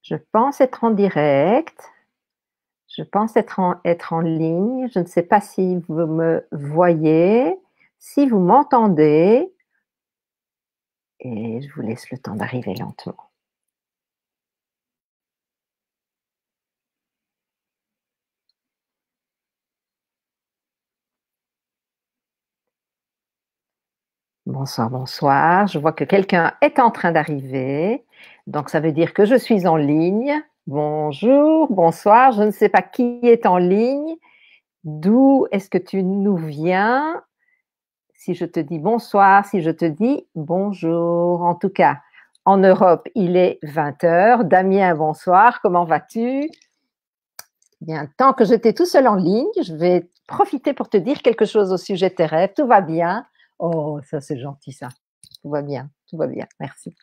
Je pense être en direct. Je pense être en ligne. Je ne sais pas si vous me voyez, si vous m'entendez. Et je vous laisse le temps d'arriver lentement. Bonsoir, bonsoir. Je vois que quelqu'un est en train d'arriver. Donc, ça veut dire que je suis en ligne. Bonjour, bonsoir. Je ne sais pas qui est en ligne. D'où est-ce que tu nous viens? Si je te dis bonsoir, si je te dis bonjour. En tout cas, en Europe, il est 20 heures. Damien, bonsoir. Comment vas-tu? Bien, tant que j'étais tout seul en ligne, je vais profiter pour te dire quelque chose au sujet de tes rêves. Tout va bien. Oh, ça c'est gentil ça. Tout va bien, tout va bien. Merci.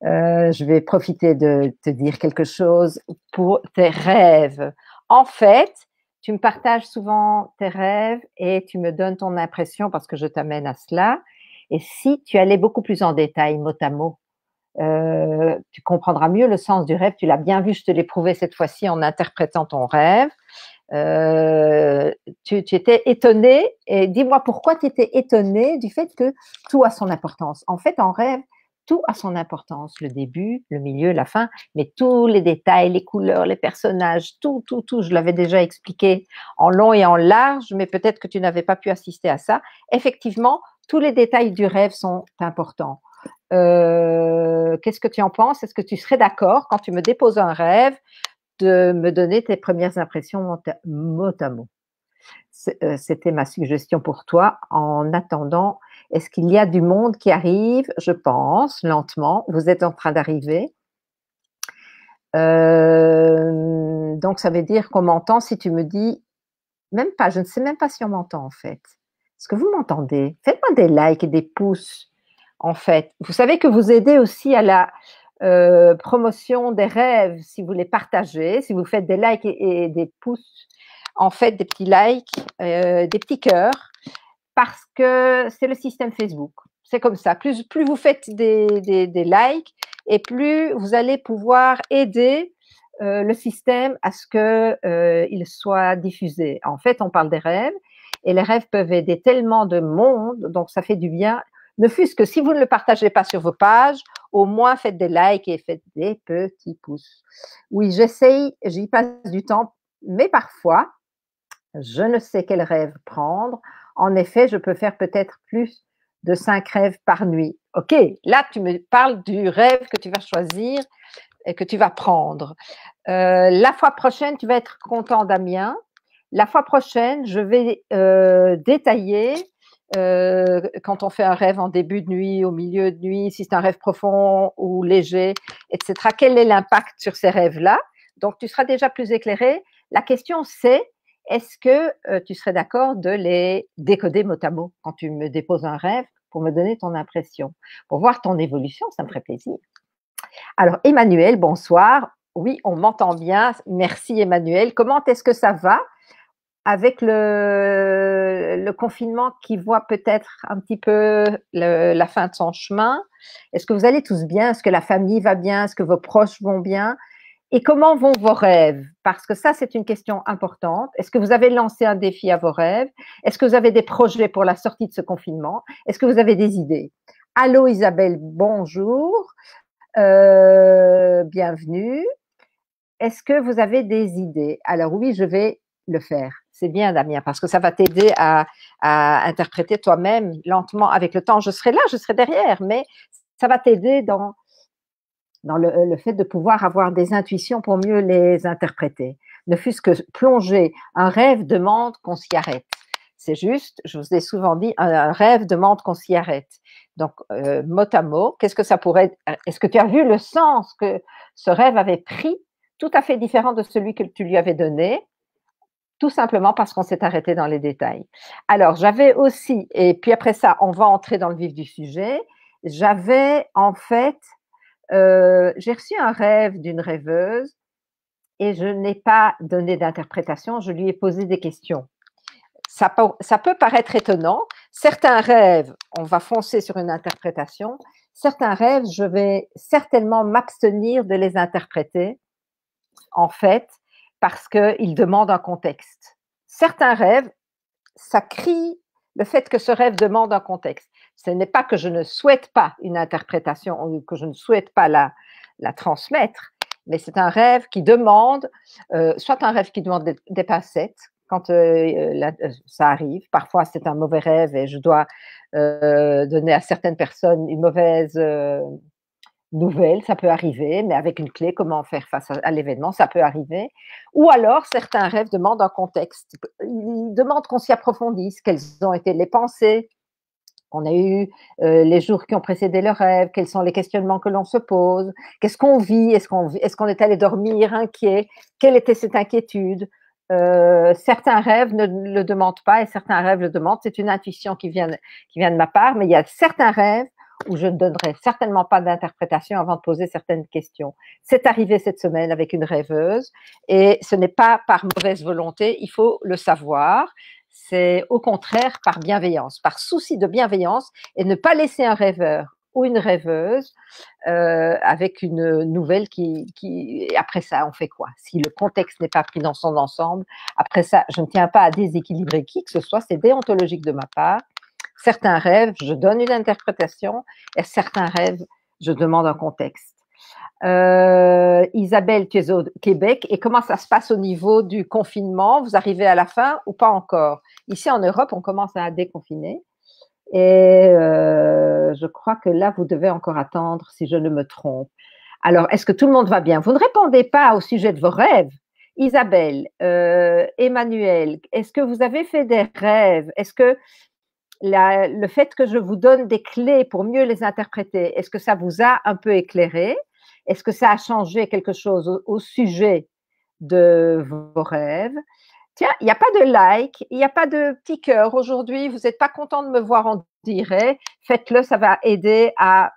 Je vais profiter de te dire quelque chose pour tes rêves. En fait, tu me partages souvent tes rêves et tu me donnes ton impression parce que je t'amène à cela. Et si tu allais beaucoup plus en détail, mot à mot, tu comprendras mieux le sens du rêve. Tu l'as bien vu, je te l'ai prouvé cette fois-ci en interprétant ton rêve. Tu étais étonné et dis-moi pourquoi tu étais étonné du fait que tout a son importance. En fait, en rêve, tout a son importance, le début, le milieu, la fin, mais tous les détails, les couleurs, les personnages, tout, je l'avais déjà expliqué en long et en large, mais peut-être que tu n'avais pas pu assister à ça. Effectivement, tous les détails du rêve sont importants. Qu'est-ce que tu en penses? Est-ce que tu serais d'accord quand tu me déposes un rêve de me donner tes premières impressions mot à mot? C'était ma suggestion pour toi. En attendant, est-ce qu'il y a du monde qui arrive? Je pense, lentement. Vous êtes en train d'arriver. Donc, ça veut dire qu'on m'entend si tu me dis, même pas, je ne sais même pas si on m'entend en fait. Est-ce que vous m'entendez? Faites-moi des likes et des pouces, en fait. Vous savez que vous aidez aussi à la promotion des rêves si vous les partagez, si vous faites des likes et des pouces, en fait, des petits likes, des petits cœurs, parce que c'est le système Facebook. C'est comme ça. Plus vous faites des likes et plus vous allez pouvoir aider le système à ce qu'il soit diffusé. En fait, on parle des rêves et les rêves peuvent aider tellement de monde, donc ça fait du bien. Ne fût-ce que si vous ne le partagez pas sur vos pages, au moins faites des likes et faites des petits pouces. Oui, j'essaye, j'y passe du temps, mais parfois, je ne sais quel rêve prendre. En effet, je peux faire peut-être plus de 5 rêves par nuit. Ok, là, tu me parles du rêve que tu vas choisir et que tu vas prendre. La fois prochaine, tu vas être content, Damien. La fois prochaine, je vais détailler quand on fait un rêve en début de nuit, au milieu de nuit, si c'est un rêve profond ou léger, etc. Quel est l'impact sur ces rêves-là? Donc, tu seras déjà plus éclairé. La question, c'est est-ce que tu serais d'accord de les décoder mot à mot quand tu me déposes un rêve pour me donner ton impression? Pour voir ton évolution, ça me ferait plaisir. Alors, Emmanuel, bonsoir. Oui, on m'entend bien. Merci, Emmanuel. Comment est-ce que ça va avec le confinement qui voit peut-être un petit peu la fin de son chemin? Est-ce que vous allez tous bien? Est-ce que la famille va bien? Est-ce que vos proches vont bien? Et comment vont vos rêves? Parce que ça, c'est une question importante. Est-ce que vous avez lancé un défi à vos rêves? Est-ce que vous avez des projets pour la sortie de ce confinement? Est-ce que vous avez des idées? Allô Isabelle, bonjour. Bienvenue. Est-ce que vous avez des idées? Alors oui, je vais le faire. C'est bien, Damien, parce que ça va t'aider à interpréter toi-même lentement avec le temps. Je serai là, je serai derrière, mais ça va t'aider dans le fait de pouvoir avoir des intuitions pour mieux les interpréter. Ne fût-ce que plonger, un rêve demande qu'on s'y arrête. C'est juste, je vous ai souvent dit, un rêve demande qu'on s'y arrête. Donc, mot à mot, qu'est-ce que ça pourrait être? Est-ce que tu as vu le sens que ce rêve avait pris, tout à fait différent de celui que tu lui avais donné, tout simplement parce qu'on s'est arrêté dans les détails. Alors, j'avais aussi, et puis après ça, on va entrer dans le vif du sujet, j'avais en fait, j'ai reçu un rêve d'une rêveuse et je n'ai pas donné d'interprétation, je lui ai posé des questions. Ça peut paraître étonnant. Certains rêves, on va foncer sur une interprétation. certains rêves, je vais certainement m'abstenir de les interpréter, en fait, parce qu'ils demandent un contexte. Certains rêves, ça crie le fait que ce rêve demande un contexte. Ce n'est pas que je ne souhaite pas une interprétation ou que je ne souhaite pas la transmettre, mais c'est un rêve qui demande, soit un rêve qui demande des pincettes, quand ça arrive. Parfois, c'est un mauvais rêve et je dois donner à certaines personnes une mauvaise nouvelle, ça peut arriver, mais avec une clé, comment faire face à l'événement, ça peut arriver. Ou alors, certains rêves demandent un contexte. Ils demandent qu'on s'y approfondisse, quelles ont été les pensées qu'on a eues les jours qui ont précédé le rêve, quels sont les questionnements que l'on se pose, qu'est-ce qu'on vit, est-ce qu'on est allé dormir inquiet, quelle était cette inquiétude. Certains rêves ne le demandent pas et certains rêves le demandent. C'est une intuition qui vient de ma part, mais il y a certains rêves où je ne donnerai certainement pas d'interprétation avant de poser certaines questions. C'est arrivé cette semaine avec une rêveuse et ce n'est pas par mauvaise volonté, il faut le savoir. C'est au contraire par bienveillance, par souci de bienveillance et ne pas laisser un rêveur ou une rêveuse avec une nouvelle qui… Après ça, on fait quoi? Si le contexte n'est pas pris dans son ensemble, après ça, je ne tiens pas à déséquilibrer qui que ce soit, c'est déontologique de ma part. Certains rêves, je donne une interprétation et certains rêves, je demande un contexte. Isabelle, tu es au Québec et comment ça se passe au niveau du confinement? Vous arrivez à la fin ou pas encore? Ici en Europe, on commence à déconfiner et je crois que là, vous devez encore attendre si je ne me trompe. Alors, est-ce que tout le monde va bien? Vous ne répondez pas au sujet de vos rêves. Isabelle, Emmanuel, est-ce que vous avez fait des rêves? Est-ce que le fait que je vous donne des clés pour mieux les interpréter, est-ce que ça vous a un peu éclairé? Est-ce que ça a changé quelque chose au sujet de vos rêves? Tiens, il n'y a pas de like, il n'y a pas de petit cœur aujourd'hui. Vous n'êtes pas content de me voir en direct. Faites-le, ça va aider à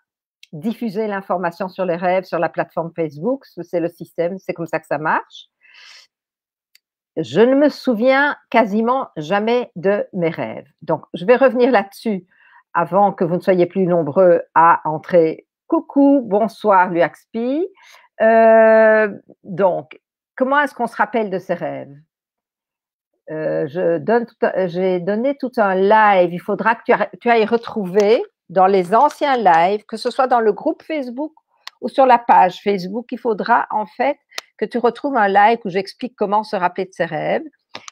diffuser l'information sur les rêves sur la plateforme Facebook. C'est le système, c'est comme ça que ça marche. Je ne me souviens quasiment jamais de mes rêves. Donc, je vais revenir là-dessus avant que vous ne soyez plus nombreux à entrer. Coucou, bonsoir Luaxpi. Donc, comment est-ce qu'on se rappelle de ces rêves? J'ai donné tout un live. Il faudra que tu ailles retrouver dans les anciens lives, que ce soit dans le groupe Facebook ou sur la page Facebook, il faudra en fait que tu retrouves un live où j'explique comment se rappeler de ses rêves.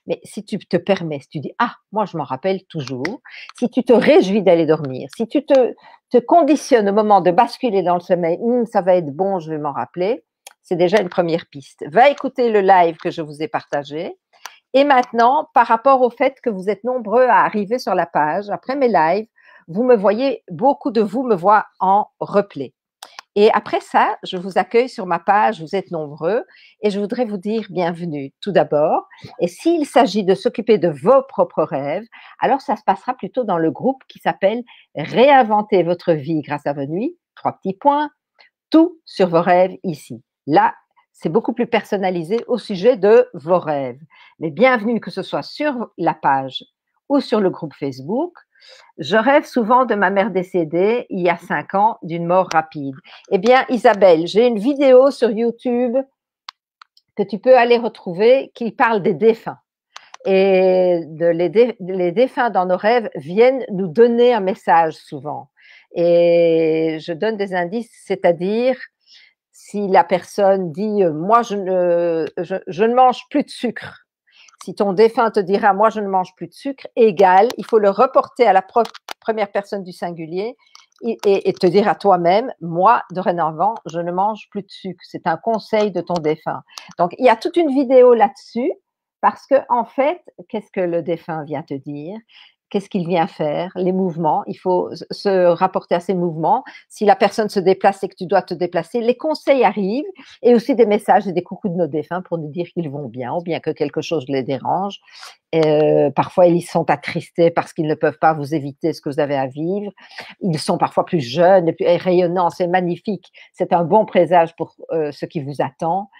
Mais si tu te permets, si tu dis « Ah, moi je m'en rappelle toujours », si tu te réjouis d'aller dormir, si tu te conditionnes au moment de basculer dans le sommeil, ça va être bon, je vais m'en rappeler, c'est déjà une première piste. Va écouter le live que je vous ai partagé. Et maintenant, par rapport au fait que vous êtes nombreux à arriver sur la page, après mes lives, vous me voyez, beaucoup de vous me voient en replay. Et après ça, je vous accueille sur ma page, vous êtes nombreux, et je voudrais vous dire bienvenue tout d'abord. Et s'il s'agit de s'occuper de vos propres rêves, alors ça se passera plutôt dans le groupe qui s'appelle Réinventer votre vie grâce à vos nuits, 3 petits points, tout sur vos rêves ici. Là, c'est beaucoup plus personnalisé au sujet de vos rêves. Mais bienvenue que ce soit sur la page ou sur le groupe Facebook. Je rêve souvent de ma mère décédée il y a 5 ans d'une mort rapide. Eh bien, Isabelle, j'ai une vidéo sur YouTube que tu peux aller retrouver qui parle des défunts. Et les défunts dans nos rêves viennent nous donner un message souvent. Et je donne des indices, c'est-à-dire si la personne dit « moi je ne mange plus de sucre », si ton défunt te dira « moi je ne mange plus de sucre », égal, il faut le reporter à la première personne du singulier et te dire à toi-même « moi dorénavant je ne mange plus de sucre ». C'est un conseil de ton défunt. Donc il y a toute une vidéo là-dessus parce que en fait, qu'est-ce que le défunt vient te dire? Qu'est-ce qu'il vient faire? Les mouvements, il faut se rapporter à ces mouvements. Si la personne se déplace et que tu dois te déplacer, les conseils arrivent et aussi des messages et des coucous de nos défunts pour nous dire qu'ils vont bien ou bien que quelque chose les dérange. Parfois, ils sont attristés parce qu'ils ne peuvent pas vous éviter ce que vous avez à vivre. Ils sont parfois plus jeunes et rayonnants, c'est magnifique. C'est un bon présage pour ce qui vous attend.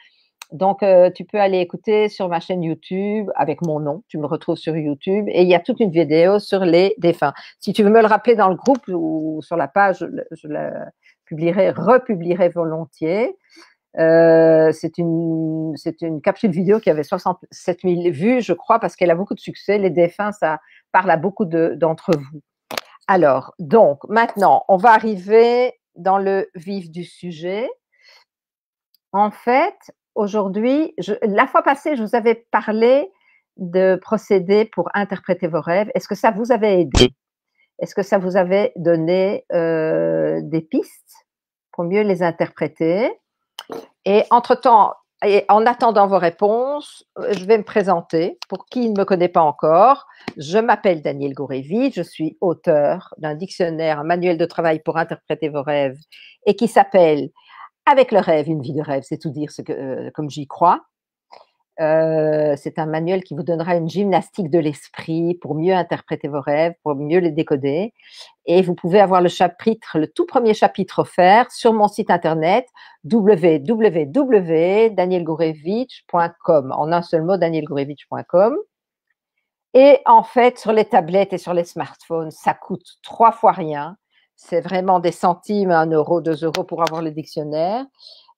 Donc, tu peux aller écouter sur ma chaîne YouTube avec mon nom, tu me retrouves sur YouTube et il y a toute une vidéo sur les défunts. Si tu veux me le rappeler dans le groupe ou sur la page, je la republierai volontiers. C'est une capsule vidéo qui avait 67 000 vues, je crois, parce qu'elle a beaucoup de succès. Les défunts, ça parle à beaucoup d'entre vous. Alors, donc, maintenant, on va arriver dans le vif du sujet. En fait, aujourd'hui, la fois passée, je vous avais parlé de procédés pour interpréter vos rêves. Est-ce que ça vous avait aidé? Est-ce que ça vous avait donné des pistes pour mieux les interpréter? Et entre-temps, et en attendant vos réponses, je vais me présenter. Pour qui ne me connaît pas encore, je m'appelle Danielle Gourévitch, je suis auteure d'un dictionnaire, un manuel de travail pour interpréter vos rêves et qui s'appelle Avec le rêve, une vie de rêve, c'est tout dire comme j'y crois. C'est un manuel qui vous donnera une gymnastique de l'esprit pour mieux interpréter vos rêves, pour mieux les décoder. Et vous pouvez avoir le tout premier chapitre offert sur mon site internet www.danielgourevitch.com, en un seul mot, danielgourevitch.com. Et en fait, sur les tablettes et sur les smartphones, ça coûte 3 fois rien. C'est vraiment des centimes, 1 euro, 2 euros pour avoir le dictionnaire.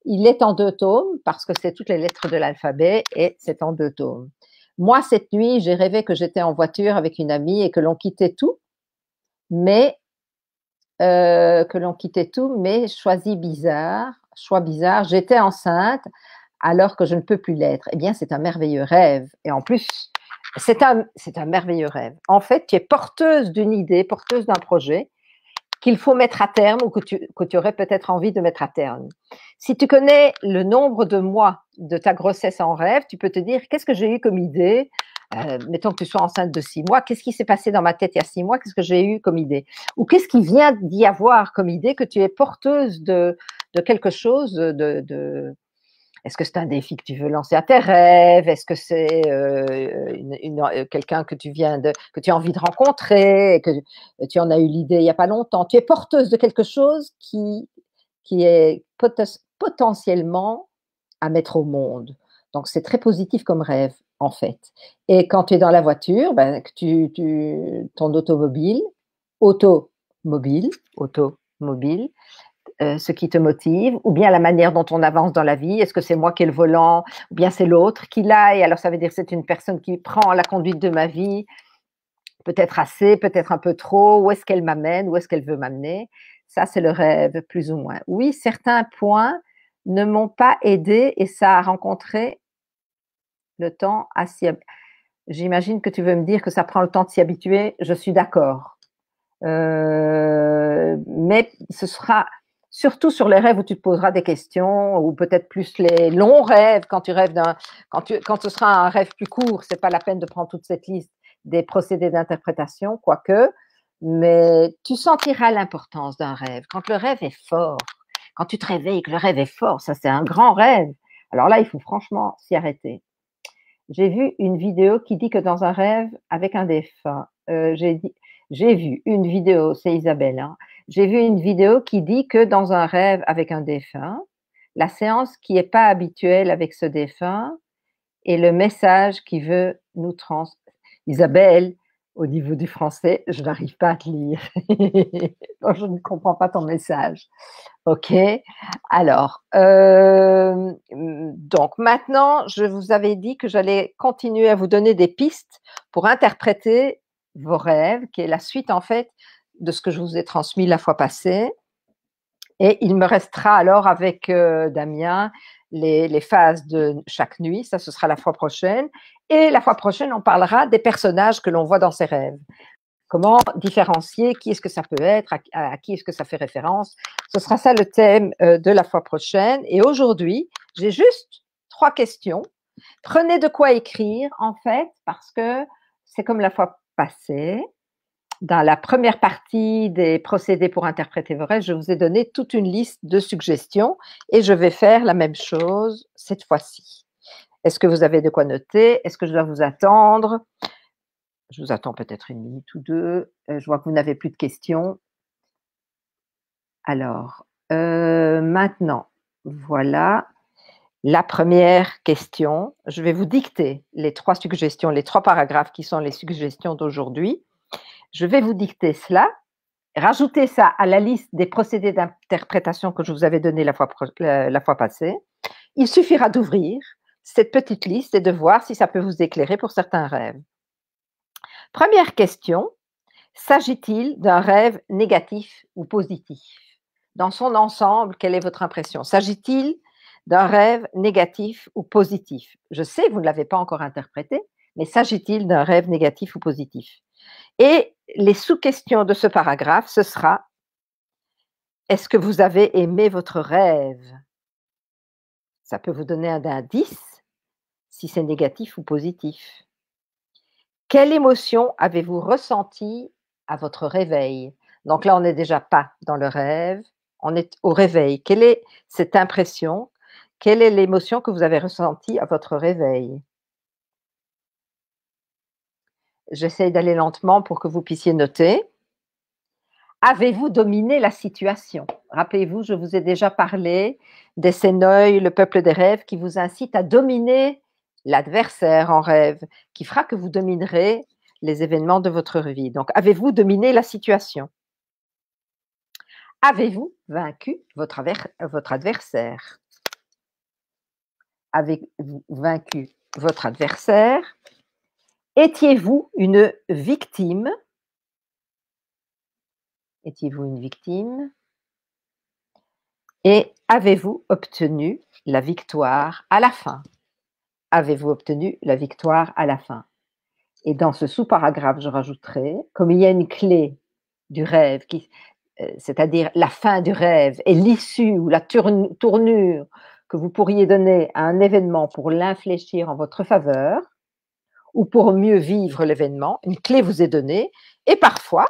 Il est en 2 tomes parce que c'est toutes les lettres de l'alphabet et c'est en 2 tomes. Moi, cette nuit, j'ai rêvé que j'étais en voiture avec une amie et que l'on quittait tout, mais choix bizarre, j'étais enceinte alors que je ne peux plus l'être. Eh bien, c'est un merveilleux rêve. Et en plus, c'est un merveilleux rêve. En fait, tu es porteuse d'une idée, porteuse d'un projet qu'il faut mettre à terme ou que tu aurais peut-être envie de mettre à terme. Si tu connais le nombre de mois de ta grossesse en rêve, tu peux te dire qu'est-ce que j'ai eu comme idée, mettons que tu sois enceinte de 6 mois, qu'est-ce qui s'est passé dans ma tête il y a 6 mois, qu'est-ce que j'ai eu comme idée, ou qu'est-ce qui vient d'y avoir comme idée que tu es porteuse de quelque chose est-ce que c'est un défi que tu veux lancer à tes rêves? Est-ce que c'est quelqu'un que que tu as envie de rencontrer, que tu en as eu l'idée il n'y a pas longtemps? Tu es porteuse de quelque chose qui est potentiellement à mettre au monde. Donc c'est très positif comme rêve en fait. Et quand tu es dans la voiture, ben, ton automobile, automobile, ce qui te motive, ou bien la manière dont on avance dans la vie. Est-ce que c'est moi qui ai le volant, ou bien c'est l'autre qui l'a, et alors ça veut dire que c'est une personne qui prend la conduite de ma vie, peut-être assez, peut-être un peu trop, où est-ce qu'elle m'amène, où est-ce qu'elle veut m'amener. Ça, c'est le rêve, plus ou moins. Oui, certains points ne m'ont pas aidé et ça a rencontré le temps à s'y habituer. J'imagine que tu veux me dire que ça prend le temps de s'y habituer, je suis d'accord. Mais ce sera surtout sur les rêves où tu te poseras des questions, ou peut-être plus les longs rêves quand tu rêves quand ce sera un rêve plus court, c'est pas la peine de prendre toute cette liste des procédés d'interprétation, quoique, mais tu sentiras l'importance d'un rêve. Quand le rêve est fort, quand tu te réveilles et que le rêve est fort, ça c'est un grand rêve. Alors là, il faut franchement s'y arrêter. J'ai vu une vidéo qui dit que dans un rêve avec un défunt, j'ai vu une vidéo, c'est Isabelle, hein, j'ai vu une vidéo qui dit que dans un rêve avec un défunt, la séance qui n'est pas habituelle avec ce défunt et le message qui veut nous Isabelle, au niveau du français, je n'arrive pas à te lire. Donc, je ne comprends pas ton message. Ok. Alors, donc maintenant, je vous avais dit que j'allais continuer à vous donner des pistes pour interpréter vos rêves, qui est la suite en fait de ce que je vous ai transmis la fois passée. Et il me restera alors avec Damien les phases de chaque nuit, ça ce sera la fois prochaine. Et la fois prochaine, on parlera des personnages que l'on voit dans ses rêves. Comment différencier qui est-ce que ça peut être, à qui est-ce que ça fait référence. Ce sera ça le thème de la fois prochaine. Et aujourd'hui, j'ai juste 3 questions. Prenez de quoi écrire en fait, parce que c'est comme la fois passée. Dans la première partie des procédés pour interpréter vos rêves, je vous ai donné toute une liste de suggestions et je vais faire la même chose cette fois-ci. Est-ce que vous avez de quoi noter? Est-ce que je dois vous attendre? Je vous attends peut-être 1 minute ou 2. Je vois que vous n'avez plus de questions. Alors, maintenant, voilà. La première question, je vais vous dicter les 3 suggestions, les 3 paragraphes qui sont les suggestions d'aujourd'hui. Je vais vous dicter cela, rajouter ça à la liste des procédés d'interprétation que je vous avais donnée la fois passée. Il suffira d'ouvrir cette petite liste et de voir si ça peut vous éclairer pour certains rêves. Première question, s'agit-il d'un rêve négatif ou positif? Dans son ensemble, quelle est votre impression? S'agit-il d'un rêve négatif ou positif? Je sais que vous ne l'avez pas encore interprété, mais s'agit-il d'un rêve négatif ou positif? Et les sous-questions de ce paragraphe, ce sera: est-ce que vous avez aimé votre rêve? Ça peut vous donner un indice si c'est négatif ou positif. Quelle émotion avez-vous ressentie à votre réveil? Donc là, on n'est déjà pas dans le rêve, on est au réveil. Quelle est cette impression? Quelle est l'émotion que vous avez ressentie à votre réveil? J'essaye d'aller lentement pour que vous puissiez noter. Avez-vous dominé la situation? Rappelez-vous, je vous ai déjà parlé des Sénoï, le peuple des rêves, qui vous incite à dominer l'adversaire en rêve, qui fera que vous dominerez les événements de votre vie. Donc, avez-vous dominé la situation? Avez-vous vaincu votre adversaire? Avez-vous vaincu votre adversaire? Étiez-vous une victime? Étiez-vous une victime? Et avez-vous obtenu la victoire à la fin? Avez-vous obtenu la victoire à la fin? Et dans ce sous-paragraphe, je rajouterai, comme il y a une clé du rêve, c'est-à-dire la fin du rêve et l'issue ou la tournure que vous pourriez donner à un événement pour l'infléchir en votre faveur ou pour mieux vivre l'événement, une clé vous est donnée et parfois,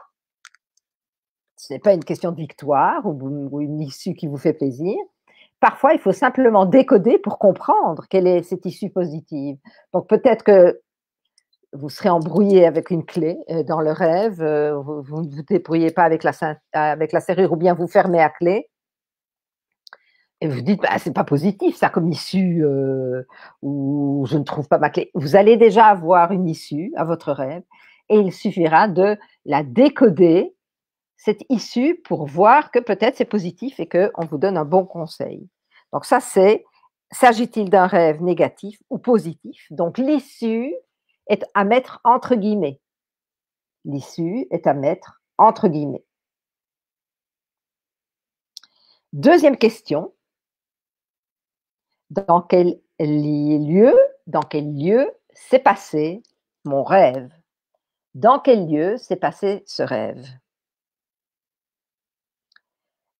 ce n'est pas une question de victoire ou une issue qui vous fait plaisir. Parfois, il faut simplement décoder pour comprendre quelle est cette issue positive. Donc peut-être que vous serez embrouillé avec une clé dans le rêve, vous ne vous débrouillez pas avec la serrure ou bien vous fermez à clé. Et vous dites, bah, c'est pas positif ça comme issue, ou je ne trouve pas ma clé. Vous allez déjà avoir une issue à votre rêve et il suffira de la décoder, cette issue, pour voir que peut-être c'est positif et qu'on vous donne un bon conseil. Donc ça, c'est, s'agit-il d'un rêve négatif ou positif? Donc l'issue est à mettre entre guillemets. L'issue est à mettre entre guillemets. Deuxième question, dans quel lieu s'est passé mon rêve? Dans quel lieu s'est passé ce rêve?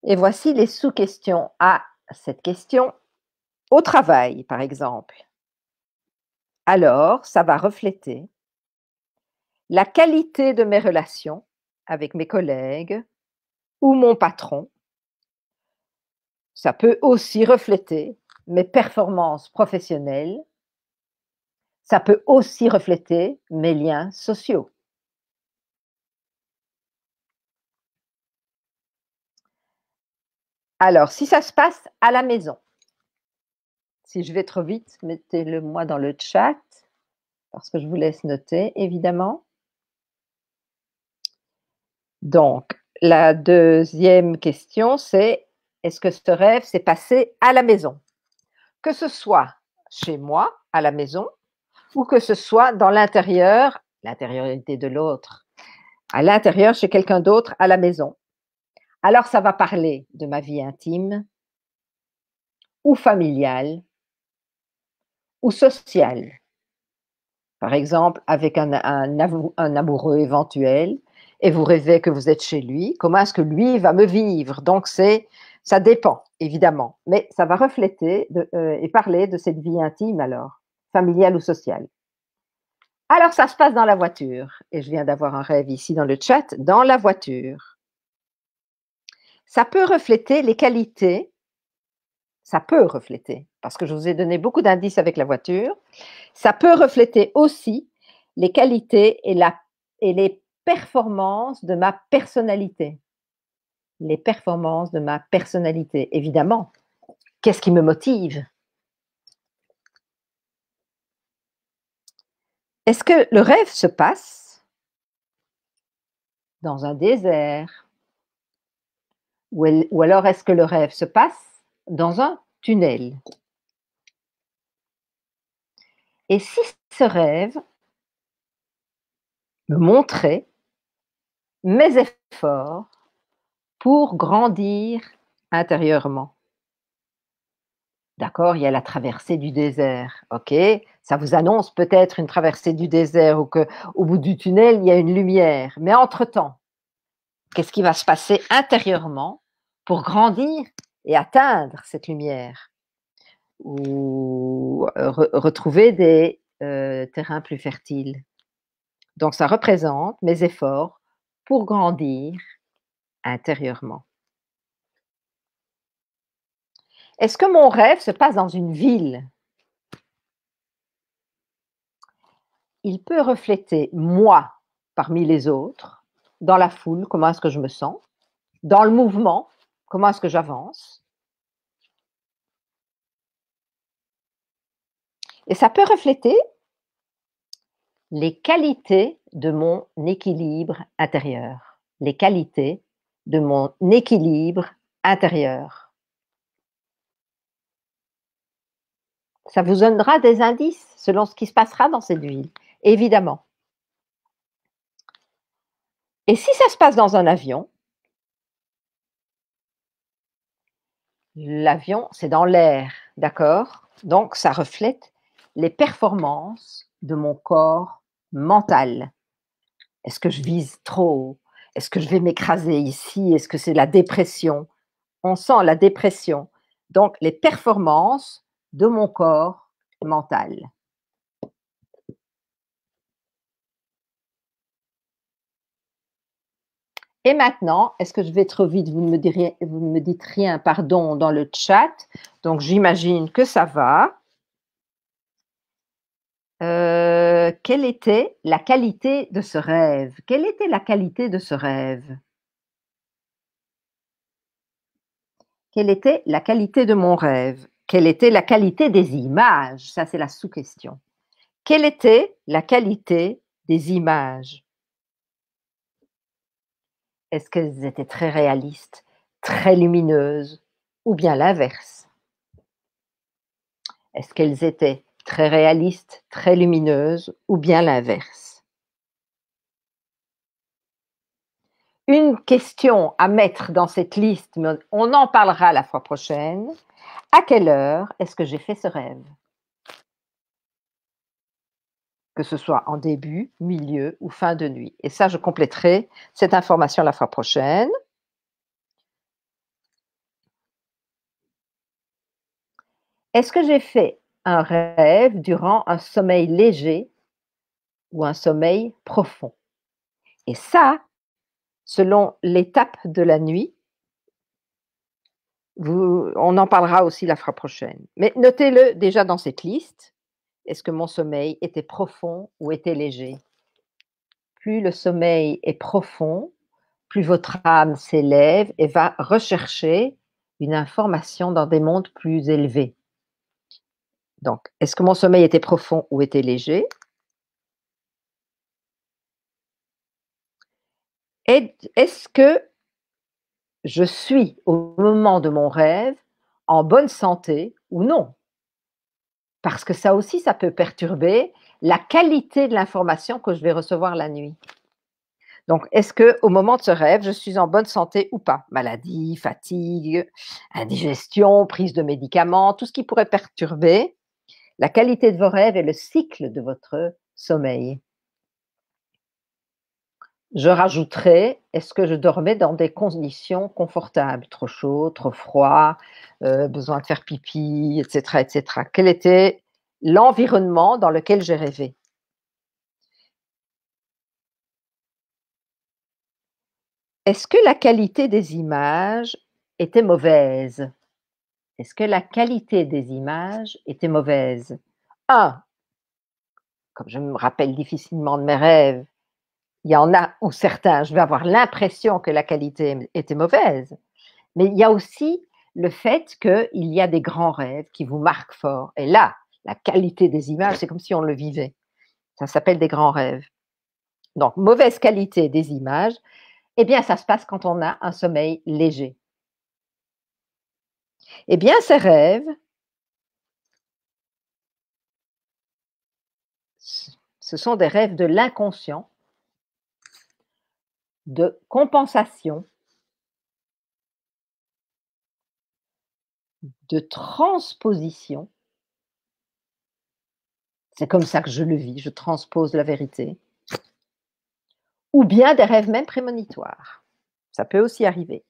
Et voici les sous-questions à cette question. Au travail, par exemple. Alors, ça va refléter la qualité de mes relations avec mes collègues ou mon patron. Ça peut aussi refléter mes performances professionnelles. Ça peut aussi refléter mes liens sociaux. Alors, si ça se passe à la maison, si je vais trop vite, mettez-le moi dans le chat, parce que je vous laisse noter, évidemment. Donc, la deuxième question, c'est: est-ce que ce rêve s'est passé à la maison? Que ce soit chez moi, à la maison, ou que ce soit dans l'intérieur, l'intériorité de l'autre, à l'intérieur chez quelqu'un d'autre à la maison. Alors, ça va parler de ma vie intime, ou familiale, ou sociale. Par exemple, avec un amoureux éventuel, et vous rêvez que vous êtes chez lui, comment est-ce que lui va me vivre? Donc, ça dépend, évidemment, mais ça va refléter et parler de cette vie intime alors, familiale ou sociale. Alors, ça se passe dans la voiture, et je viens d'avoir un rêve ici dans le chat, dans la voiture. Ça peut refléter les qualités, ça peut refléter, parce que je vous ai donné beaucoup d'indices avec la voiture, ça peut refléter aussi les qualités et les performances de ma personnalité. Les performances de ma personnalité, évidemment. Qu'est-ce qui me motive? Est-ce que le rêve se passe dans un désert? Ou alors est-ce que le rêve se passe dans un tunnel? Et si ce rêve me montrait mes efforts pour grandir intérieurement? D'accord, il y a la traversée du désert, OK, ça vous annonce peut-être une traversée du désert ou qu'au bout du tunnel, il y a une lumière. Mais entre-temps, qu'est-ce qui va se passer intérieurement pour grandir et atteindre cette lumière? Ou retrouver des, terrains plus fertiles. Donc ça représente mes efforts pour grandir intérieurement. Est-ce que mon rêve se passe dans une ville? Il peut refléter moi parmi les autres, dans la foule, comment est-ce que je me sens, dans le mouvement, comment est-ce que j'avance. Et ça peut refléter les qualités de mon équilibre intérieur. Les qualités de mon équilibre intérieur. Ça vous donnera des indices selon ce qui se passera dans cette ville, évidemment. Et si ça se passe dans un avion, l'avion, c'est dans l'air, d'accord? Donc, ça reflète les performances de mon corps mental. Est-ce que je vise trop haut? Est-ce que je vais m'écraser ici? Est-ce que c'est la dépression? On sent la dépression. Donc, les performances de mon corps mental. Et maintenant, est-ce que je vais trop vite? Vous ne me dites rien, pardon, dans le chat. Donc, j'imagine que ça va. Quelle était la qualité de ce rêve? Quelle était la qualité de ce rêve? Quelle était la qualité de mon rêve? Quelle était la qualité des images? Ça, c'est la sous-question. Quelle était la qualité des images? Est-ce qu'elles étaient très réalistes, très lumineuses, ou bien l'inverse? Est-ce qu'elles étaient très réalistes, très lumineuses, ou bien l'inverse? Une question à mettre dans cette liste, mais on en parlera la fois prochaine. À quelle heure est-ce que j'ai fait ce rêve? Que ce soit en début, milieu ou fin de nuit. Et ça, je compléterai cette information la fois prochaine. Est-ce que j'ai fait un rêve durant un sommeil léger ou un sommeil profond? Et ça, selon l'étape de la nuit, on en parlera aussi la fois prochaine. Mais notez-le déjà dans cette liste. Est-ce que mon sommeil était profond ou était léger? Plus le sommeil est profond, plus votre âme s'élève et va rechercher une information dans des mondes plus élevés. Donc, est-ce que mon sommeil était profond ou était léger? Est-ce que je suis, au moment de mon rêve, en bonne santé ou non? Parce que ça aussi, ça peut perturber la qualité de l'information que je vais recevoir la nuit. Donc, est-ce qu'au moment de ce rêve, je suis en bonne santé ou pas? Maladie, fatigue, indigestion, prise de médicaments, tout ce qui pourrait perturber la qualité de vos rêves et le cycle de votre sommeil. Je rajouterai, est-ce que je dormais dans des conditions confortables? Trop chaud, trop froid, besoin de faire pipi, etc., etc. Quel était l'environnement dans lequel j'ai rêvé? Est-ce que la qualité des images était mauvaise? Est-ce que la qualité des images était mauvaise? 1, comme je me rappelle difficilement de mes rêves, il y en a où certains, je vais avoir l'impression que la qualité était mauvaise, mais il y a aussi le fait qu'il y a des grands rêves qui vous marquent fort. Et là, la qualité des images, c'est comme si on le vivait. Ça s'appelle des grands rêves. Donc, mauvaise qualité des images, eh bien, ça se passe quand on a un sommeil léger. Eh bien, ces rêves, ce sont des rêves de l'inconscient, de compensation, de transposition. C'est comme ça que je le vis, je transpose la vérité. Ou bien des rêves même prémonitoires. Ça peut aussi arriver.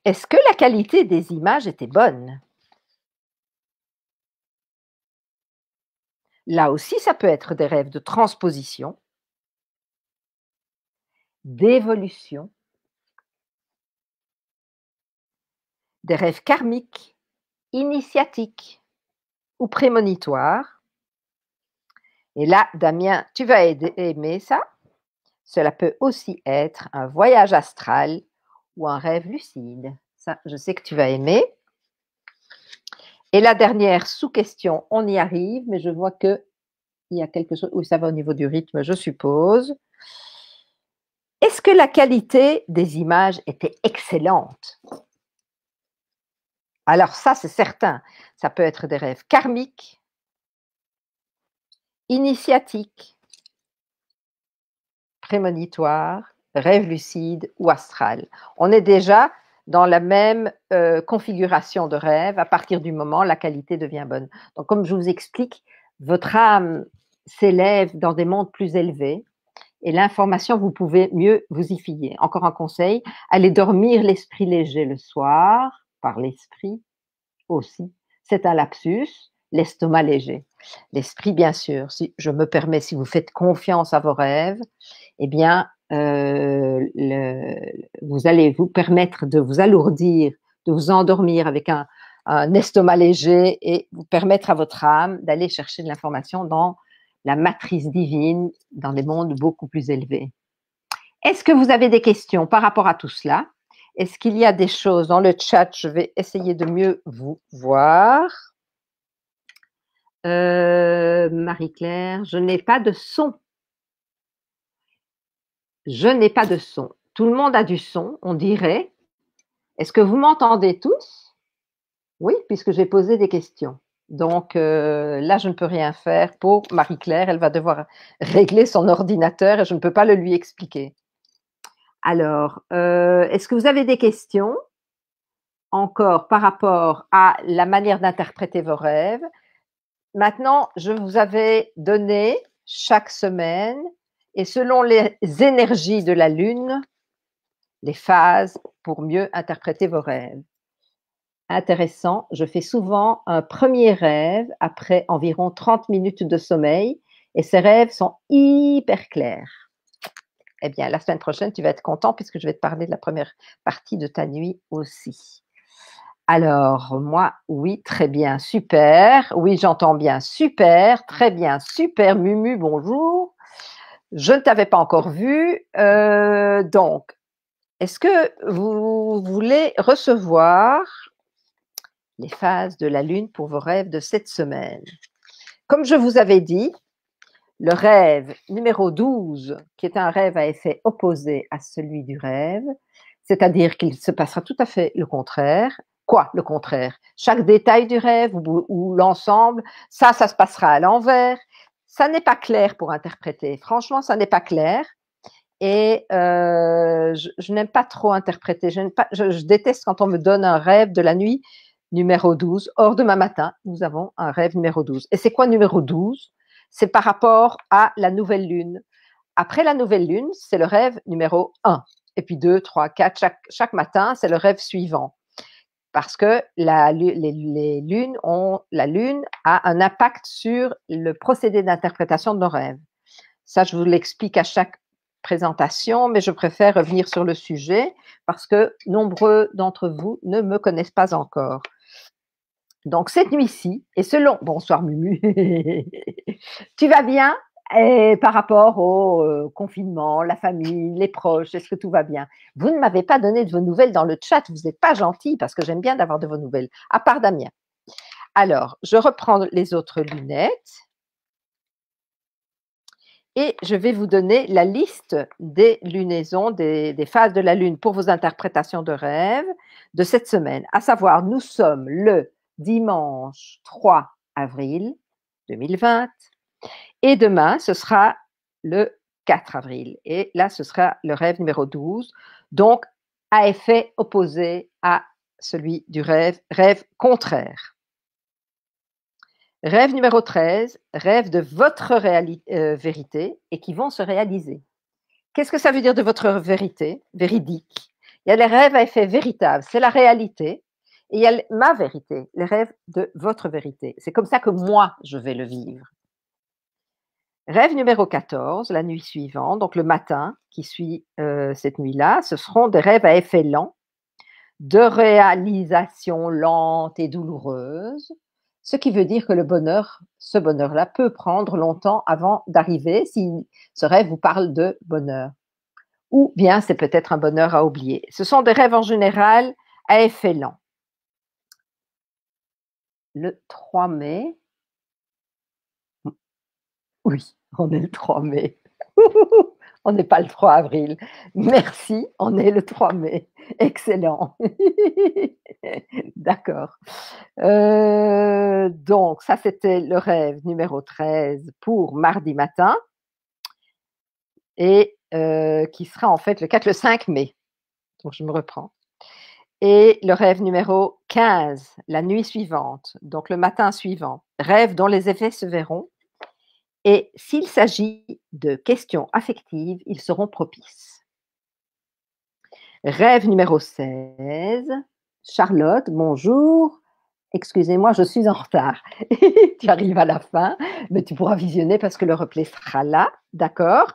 Est-ce que la qualité des images était bonne? Là aussi, ça peut être des rêves de transposition, d'évolution, des rêves karmiques, initiatiques ou prémonitoires. Et là, Damien, tu vas aimer ça. Cela peut aussi être un voyage astral ou un rêve lucide. Ça, je sais que tu vas aimer. Et la dernière sous-question, on y arrive, mais je vois qu'il y a quelque chose. Oui, ça va au niveau du rythme, je suppose. Est-ce que la qualité des images était excellente? Alors ça, c'est certain. Ça peut être des rêves karmiques, initiatiques, prémonitoires, rêves lucides ou astral. On est déjà dans la même configuration de rêve à partir du moment où la qualité devient bonne. Donc, comme je vous explique, votre âme s'élève dans des mondes plus élevés et l'information, vous pouvez mieux vous y fier. Encore un conseil, allez dormir l'esprit léger le soir, par l'esprit aussi. C'est un lapsus, l'estomac léger. L'esprit, bien sûr, si je me permets, si vous faites confiance à vos rêves, eh bien, vous allez vous permettre de vous alourdir, de vous endormir avec un estomac léger et vous permettre à votre âme d'aller chercher de l'information dans la matrice divine, dans des mondes beaucoup plus élevés. Est-ce que vous avez des questions par rapport à tout cela? Est-ce qu'il y a des choses dans le chat? Je vais essayer de mieux vous voir. Marie-Claire, je n'ai pas de son. Je n'ai pas de son. Tout le monde a du son, on dirait. Est-ce que vous m'entendez tous? Oui, puisque j'ai posé des questions. Donc là, je ne peux rien faire pour Marie-Claire. Elle va devoir régler son ordinateur et je ne peux pas le lui expliquer. Alors, est-ce que vous avez des questions encore par rapport à la manière d'interpréter vos rêves? Maintenant, je vous avais donné chaque semaine et selon les énergies de la Lune, les phases pour mieux interpréter vos rêves. Intéressant, je fais souvent un premier rêve après environ 30 minutes de sommeil et ces rêves sont hyper clairs. Eh bien, la semaine prochaine, tu vas être content puisque je vais te parler de la première partie de ta nuit aussi. Alors, moi, oui, très bien, super. Oui, j'entends bien, super, très bien, super. Mumu, bonjour. Je ne t'avais pas encore vu. Donc, est-ce que vous voulez recevoir les phases de la Lune pour vos rêves de cette semaine? Comme je vous avais dit, le rêve numéro 12, qui est un rêve à effet opposé à celui du rêve, c'est-à-dire qu'il se passera tout à fait le contraire. Quoi, le contraire? Chaque détail du rêve ou l'ensemble, ça se passera à l'envers. Ça n'est pas clair pour interpréter. Franchement, ça n'est pas clair. Et je n'aime pas trop interpréter. Je déteste quand on me donne un rêve de la nuit numéro 12. Or, demain matin, nous avons un rêve numéro 12. Et c'est quoi numéro 12? C'est par rapport à la nouvelle lune. Après la nouvelle lune, c'est le rêve numéro 1. Et puis 2, 3, 4, chaque matin, c'est le rêve suivant. Parce que la lune a un impact sur le procédé d'interprétation de nos rêves. Ça, je vous l'explique à chaque présentation, mais je préfère revenir sur le sujet parce que nombreux d'entre vous ne me connaissent pas encore. Donc, cette nuit-ci, et selon… Bonsoir Mumu, tu vas bien? Et par rapport au confinement, la famille, les proches, est-ce que tout va bien? Vous ne m'avez pas donné de vos nouvelles dans le chat, vous n'êtes pas gentil parce que j'aime bien d'avoir de vos nouvelles, à part Damien. Alors, je reprends les autres lunettes et je vais vous donner la liste des lunaisons, des phases de la Lune pour vos interprétations de rêves de cette semaine. À savoir, nous sommes le dimanche 3 avril 2020 et demain, ce sera le 4 avril. Et là, ce sera le rêve numéro 12, donc à effet opposé à celui du rêve contraire. Rêve numéro 13, rêve de votre vérité et qui vont se réaliser. Qu'est-ce que ça veut dire de votre vérité, véridique? Il y a les rêves à effet véritable, c'est la réalité, et il y a ma vérité, les rêves de votre vérité. C'est comme ça que moi, je vais le vivre. Rêve numéro 14, la nuit suivante, donc le matin qui suit cette nuit-là, ce seront des rêves à effet lent, de réalisation lente et douloureuse, ce qui veut dire que le bonheur, ce bonheur-là peut prendre longtemps avant d'arriver si ce rêve vous parle de bonheur. Ou bien c'est peut-être un bonheur à oublier. Ce sont des rêves en général à effet lent. Le 3 mai, oui, on est le 3 mai. On n'est pas le 3 avril. Merci, on est le 3 mai. Excellent. D'accord. Donc, ça, c'était le rêve numéro 13 pour mardi matin et qui sera en fait le 4, le 5 mai. Donc, je me reprends. Et le rêve numéro 15, la nuit suivante, donc le matin suivant. Rêve dont les effets se verront. Et s'il s'agit de questions affectives, ils seront propices. Rêve numéro 16, Charlotte, bonjour. Excusez-moi, je suis en retard. Tu arrives à la fin, mais tu pourras visionner parce que le replay sera là, d'accord?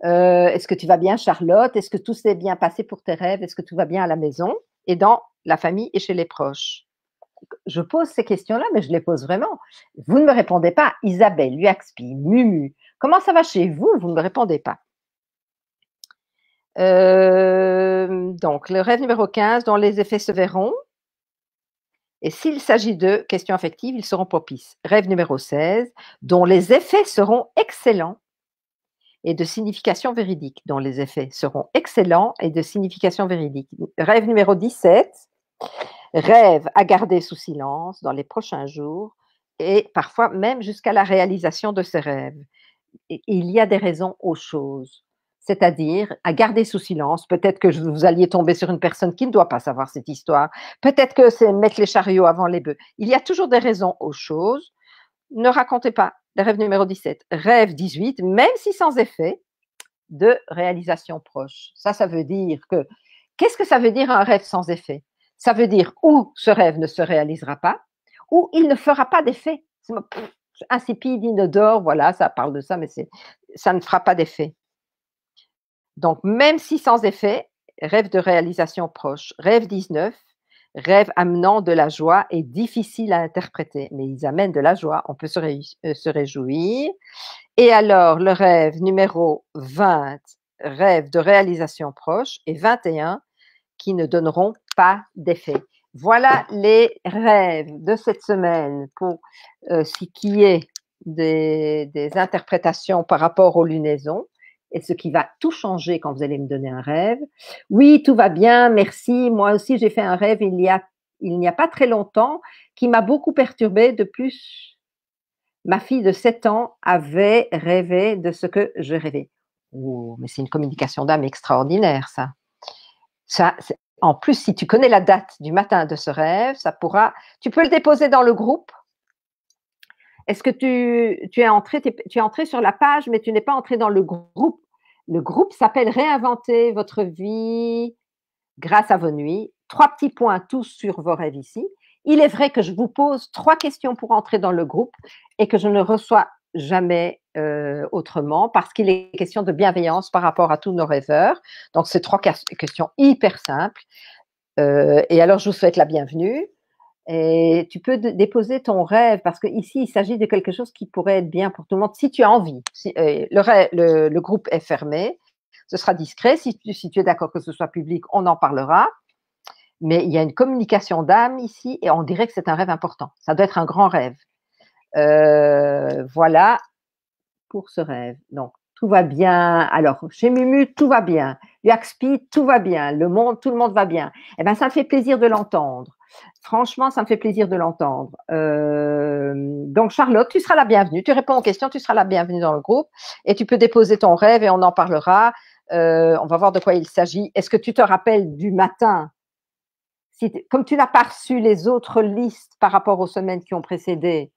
Est-ce que tu vas bien, Charlotte? Est-ce que tout s'est bien passé pour tes rêves? Est-ce que tout va bien à la maison et dans la famille et chez les proches? Je pose ces questions-là, mais je les pose vraiment. Vous ne me répondez pas. Isabelle, Luaxpi, Mumu, comment ça va chez vous? Vous ne me répondez pas. Donc, le rêve numéro 15, dont les effets se verront. Et s'il s'agit de questions affectives, ils seront propices. Rêve numéro 16, dont les effets seront excellents et de signification véridique, dont les effets seront excellents et de signification véridique. Rêve numéro 17, rêve à garder sous silence dans les prochains jours et parfois même jusqu'à la réalisation de ces rêves. Et il y a des raisons aux choses, c'est-à-dire à garder sous silence. Peut-être que vous alliez tomber sur une personne qui ne doit pas savoir cette histoire. Peut-être que c'est mettre les chariots avant les bœufs. Il y a toujours des raisons aux choses. Ne racontez pas. Le rêve numéro 17. Rêve 18, même si sans effet, de réalisation proche. Ça veut dire que… Qu'est-ce que ça veut dire un rêve sans effet? Ça veut dire ou ce rêve ne se réalisera pas, ou il ne fera pas d'effet. Insipide, inodore, voilà, ça parle de ça, mais ça ne fera pas d'effet. Donc, même si sans effet, rêve de réalisation proche. Rêve 19, rêve amenant de la joie est difficile à interpréter, mais ils amènent de la joie, on peut se réjouir. Et alors, le rêve numéro 20, rêve de réalisation proche, et 21, qui ne donneront pas d'effet. Voilà les rêves de cette semaine pour ce qui est des interprétations par rapport aux lunaisons et ce qui va tout changer quand vous allez me donner un rêve. Oui, tout va bien, merci. Moi aussi, j'ai fait un rêve il n'y a pas très longtemps qui m'a beaucoup perturbée. De plus, ma fille de 7 ans avait rêvé de ce que je rêvais. Oh, mais c'est une communication d'âme extraordinaire, ça. En plus, si tu connais la date du matin de ce rêve, tu peux le déposer dans le groupe. Est-ce que tu es entré sur la page, mais tu n'es pas entré dans le groupe. Le groupe s'appelle Réinventer votre vie grâce à vos nuits. 3 petits points tous sur vos rêves ici. Il est vrai que je vous pose 3 questions pour entrer dans le groupe et que je ne reçois jamais autrement parce qu'il est question de bienveillance par rapport à tous nos rêveurs. Donc, c'est 3 questions hyper simples. Et alors, je vous souhaite la bienvenue. Et tu peux déposer ton rêve parce qu'ici, il s'agit de quelque chose qui pourrait être bien pour tout le monde si tu as envie. Le groupe est fermé, ce sera discret. Si tu es d'accord que ce soit public, on en parlera. mais il y a une communication d'âme ici et on dirait que c'est un rêve important. Ça doit être un grand rêve. Voilà pour ce rêve. Donc, tout va bien. Alors, chez Mumu, tout va bien. Yaxpi, tout va bien. Tout le monde va bien. Eh bien, ça me fait plaisir de l'entendre. Franchement, ça me fait plaisir de l'entendre. Donc, Charlotte, tu seras la bienvenue. Tu réponds aux questions, tu seras la bienvenue dans le groupe et tu peux déposer ton rêve et on en parlera. On va voir de quoi il s'agit. Est-ce que tu te rappelles du matin? Comme tu n'as pas reçu les autres listes par rapport aux semaines qui ont précédé,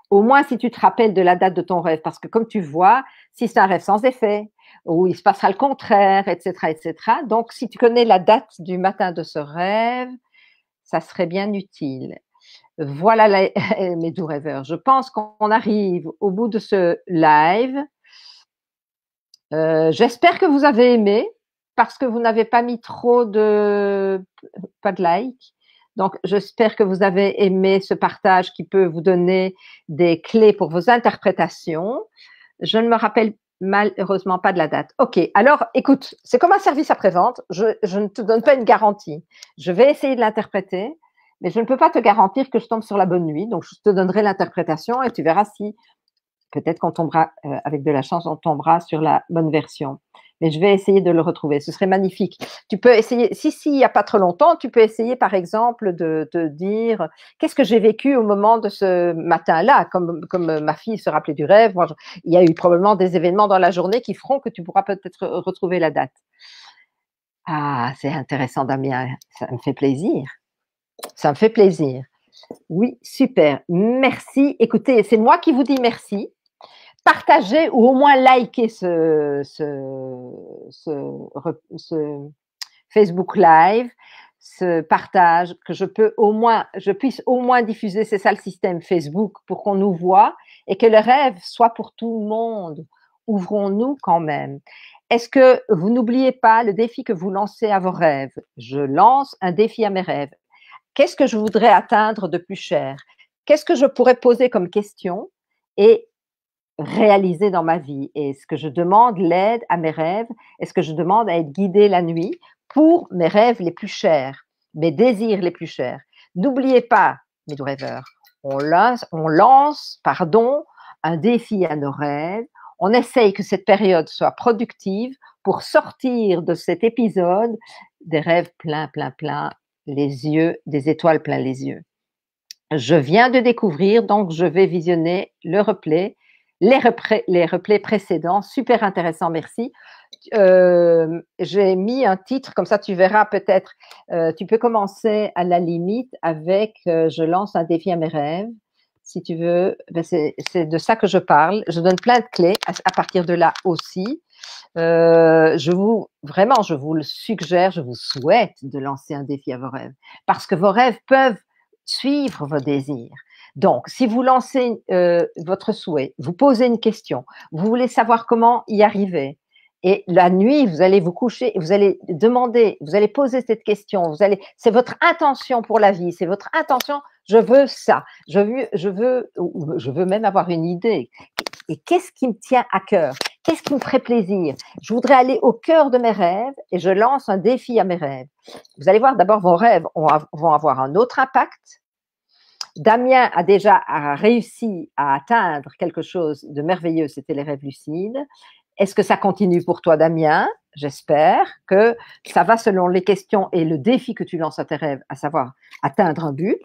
au moins si tu te rappelles de la date de ton rêve, parce que comme tu vois, si c'est un rêve sans effet, ou il se passera le contraire, etc., etc. Donc, si tu connais la date du matin de ce rêve, ça serait bien utile. Voilà mes doux rêveurs. Je pense qu'on arrive au bout de ce live. J'espère que vous avez aimé, parce que vous n'avez pas mis pas de like. Donc, j'espère que vous avez aimé ce partage qui peut vous donner des clés pour vos interprétations. Je ne me rappelle malheureusement pas de la date. Ok, alors écoute, c'est comme un service après-vente. Je ne te donne pas une garantie. Je vais essayer de l'interpréter, mais je ne peux pas te garantir que je tombe sur la bonne nuit. Donc, je te donnerai l'interprétation et tu verras si peut-être qu'on tombera, avec de la chance, on tombera sur la bonne version. Mais je vais essayer de le retrouver. Ce serait magnifique. Tu peux essayer, si il n'y a pas trop longtemps, tu peux essayer par exemple de te dire qu'est-ce que j'ai vécu au moment de ce matin-là, comme ma fille se rappelait du rêve. Moi, il y a eu probablement des événements dans la journée qui feront que tu pourras peut-être retrouver la date. Ah, c'est intéressant, Damien. Ça me fait plaisir. Ça me fait plaisir. Oui, super. Merci. Écoutez, c'est moi qui vous dis merci. Partagez ou au moins likez ce Facebook Live, ce partage, que je puisse au moins diffuser, c'est ça le système Facebook, pour qu'on nous voit et que le rêve soit pour tout le monde. Ouvrons-nous quand même. Est-ce que vous n'oubliez pas le défi que vous lancez à vos rêves? Je lance un défi à mes rêves. Qu'est-ce que je voudrais atteindre de plus cher? Qu'est-ce que je pourrais poser comme question et réaliser dans ma vie? Est-ce que je demande l'aide à mes rêves? Est-ce que je demande à être guidée la nuit pour mes rêves les plus chers, mes désirs les plus chers? N'oubliez pas, mes doux rêveurs, on lance, un défi à nos rêves. On essaye que cette période soit productive pour sortir de cet épisode des rêves plein, plein, plein les yeux, des étoiles plein les yeux. Je viens de découvrir, donc je vais visionner le replay, les replays précédents, super intéressant, merci. J'ai mis un titre, comme ça tu verras peut-être, tu peux commencer à la limite avec je lance un défi à mes rêves, si tu veux, ben c'est de ça que je parle. Je donne plein de clés à partir de là aussi. Je vous le suggère, je vous souhaite de lancer un défi à vos rêves, parce que vos rêves peuvent suivre vos désirs. Donc, si vous lancez votre souhait, vous posez une question, vous voulez savoir comment y arriver, et la nuit, vous allez vous coucher, vous allez demander, vous allez poser cette question, c'est votre intention pour la vie, c'est votre intention, je veux ça, je veux même avoir une idée. Et qu'est-ce qui me tient à cœur? Qu'est-ce qui me ferait plaisir? Je voudrais aller au cœur de mes rêves et je lance un défi à mes rêves. Vous allez voir, d'abord, vos rêves vont avoir un autre impact. Damien a déjà réussi à atteindre quelque chose de merveilleux, c'était les rêves lucides. Est-ce que ça continue pour toi, Damien? J'espère que ça va selon les questions et le défi que tu lances à tes rêves, à savoir atteindre un but.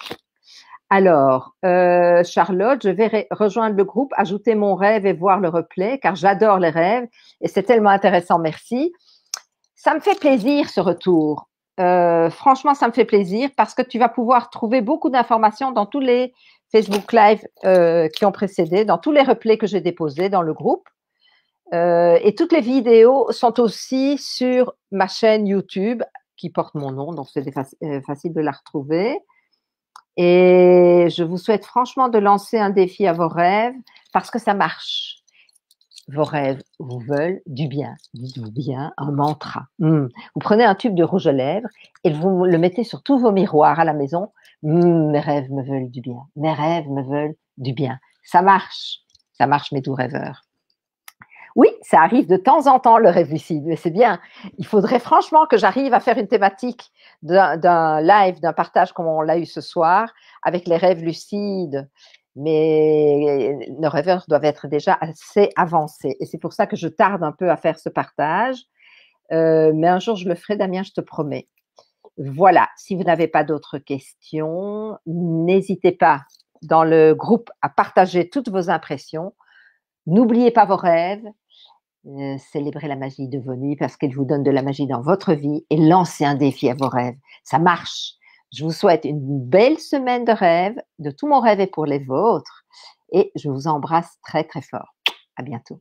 Alors, Charlotte, je vais rejoindre le groupe, ajouter mon rêve et voir le replay, car j'adore les rêves et c'est tellement intéressant, merci. Ça me fait plaisir ce retour. Franchement, ça me fait plaisir parce que tu vas pouvoir trouver beaucoup d'informations dans tous les Facebook Live qui ont précédé, dans tous les replays que j'ai déposés dans le groupe. Et toutes les vidéos sont aussi sur ma chaîne YouTube qui porte mon nom, donc c'est facile de la retrouver. Et je vous souhaite franchement de lancer un défi à vos rêves parce que ça marche. Vos rêves vous veulent du bien. Dites-vous bien un mantra. Vous prenez un tube de rouge à lèvres et vous le mettez sur tous vos miroirs à la maison. Mes rêves me veulent du bien. Mes rêves me veulent du bien. Ça marche mes doux rêveurs. Oui, ça arrive de temps en temps le rêve lucide, mais c'est bien. Il faudrait franchement que j'arrive à faire une thématique d'un live, d'un partage comme on l'a eu ce soir, avec les rêves lucides. Mais nos rêveurs doivent être déjà assez avancés. Et c'est pour ça que je tarde un peu à faire ce partage. Mais un jour, je le ferai, Damien, je te promets. Voilà, si vous n'avez pas d'autres questions, n'hésitez pas dans le groupe à partager toutes vos impressions. N'oubliez pas vos rêves, célébrez la magie de vos nuits parce qu'elle vous donne de la magie dans votre vie et lancez un défi à vos rêves. Ça marche. Je vous souhaite une belle semaine de rêves, de tout mon rêve et pour les vôtres. Et je vous embrasse très, très fort. À bientôt.